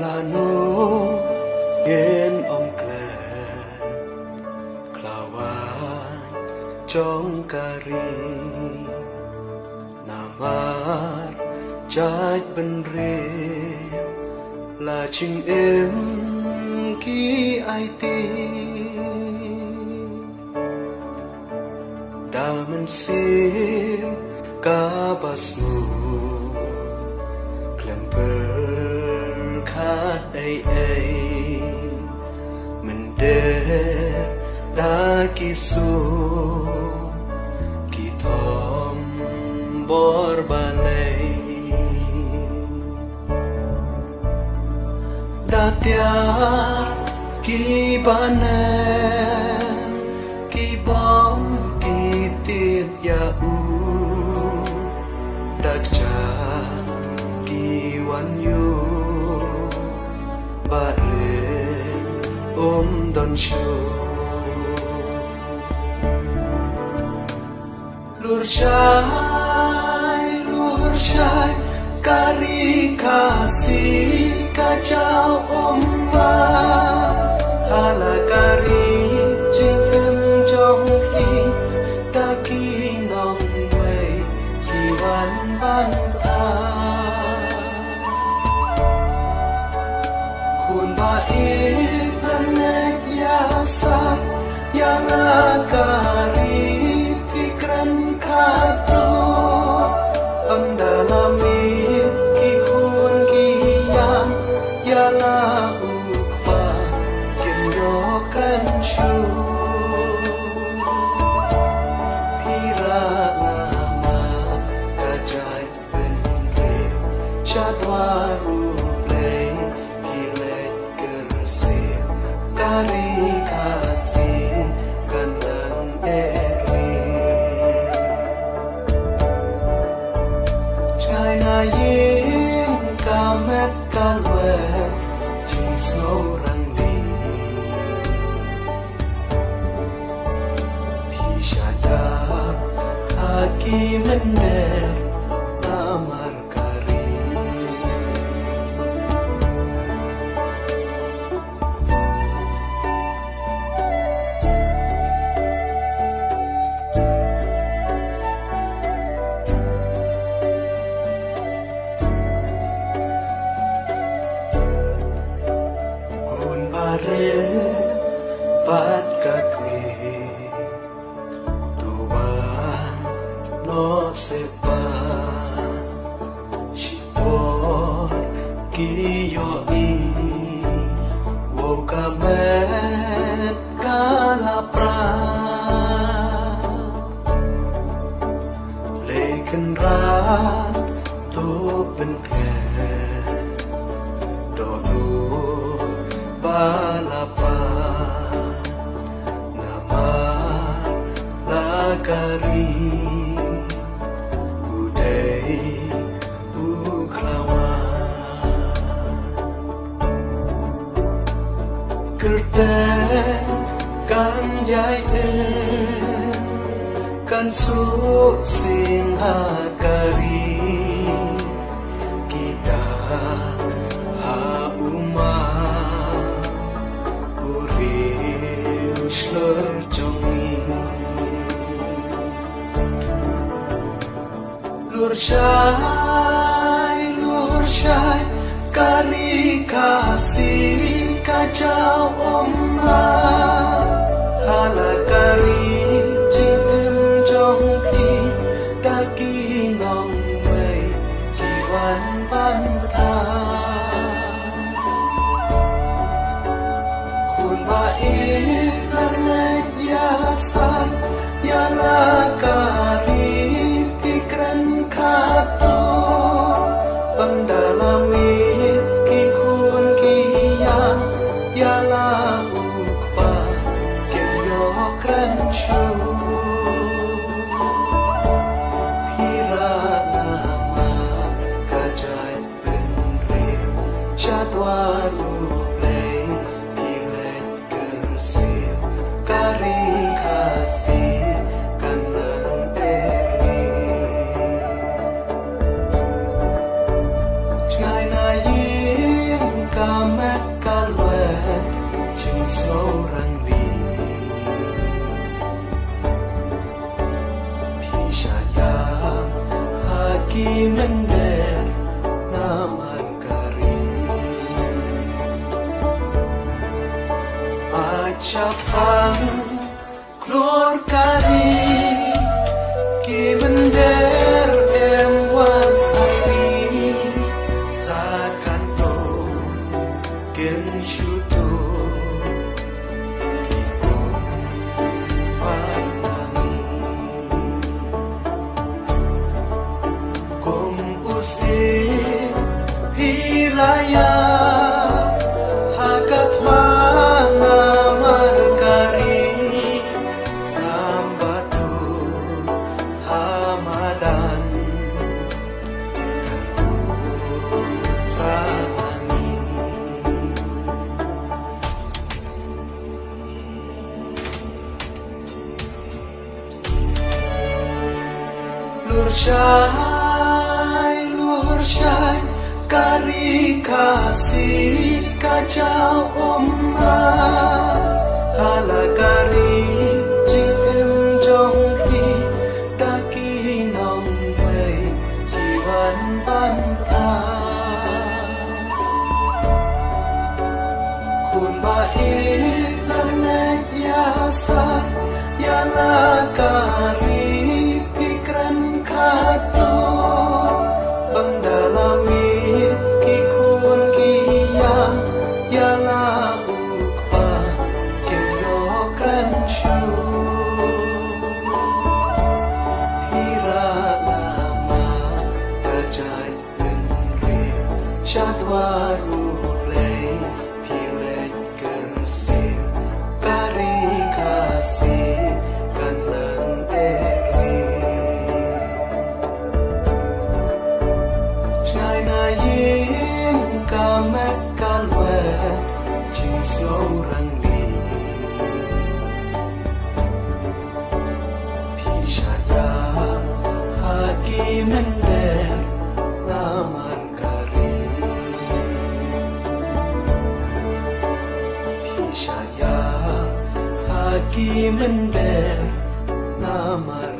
Lano yen om kle klawan chong kari namar chai ben re la ching em ki ai ti damen sim kabasmu ay mendek daki su kitom bor balai datiar ki banen ki bom ki tit ya u dakcha ki wan yu Barin don shu Lur shai kari kasih kacau omba hala kari jingkem jong hi taki nong wei kiwan ban ta kun baik bernek yasak yang akari fikran kato pendalami kikun kiyam yala ukva kinyokran shu pira lama kajai benre shadwaru kari kasih kanan eri China yin kamet kalwet jing snow rangli Pishada aki mender namar kari Bat kakmi tuan no sepa shipor kiyo I woka met kalapra leken rat to penke do balapa kari budai uklawan kerten kan yai kan su sing kari kita ha uma uri slur jongi Lur shai kari kasih kacau omba hala kari jingkem jong ki taki nong wei kiwan ban ta kun baik bernek yasak yala kari kato pendalami kikun kiyam yala ukpa kinyokran shu pira nama kajai benri shadwaru play pilet kersil kari kasih China yin ka mender naman kari Acapang klor kari Ki mender emwan api Sakan to ken syuto Ki panangi Kung usir hilaya Hagat wana margari Sambatu hamadan Kanto sa angin Lursyai kari kasih kacau omah Hala kari jing em jong ki daki nong bay hiwan banta Kun baik lernek yasa Yala kari pikran kato Bangdalami kikun kiyang Yala ukpa kimyo kranshu Hira lama tajay lenri Chadwaru play pilet kersin Kari kasih kanan eri China yin kamet kalwet Jing seorang li Pishaya haki mender naman kari Pishaya haki mender naman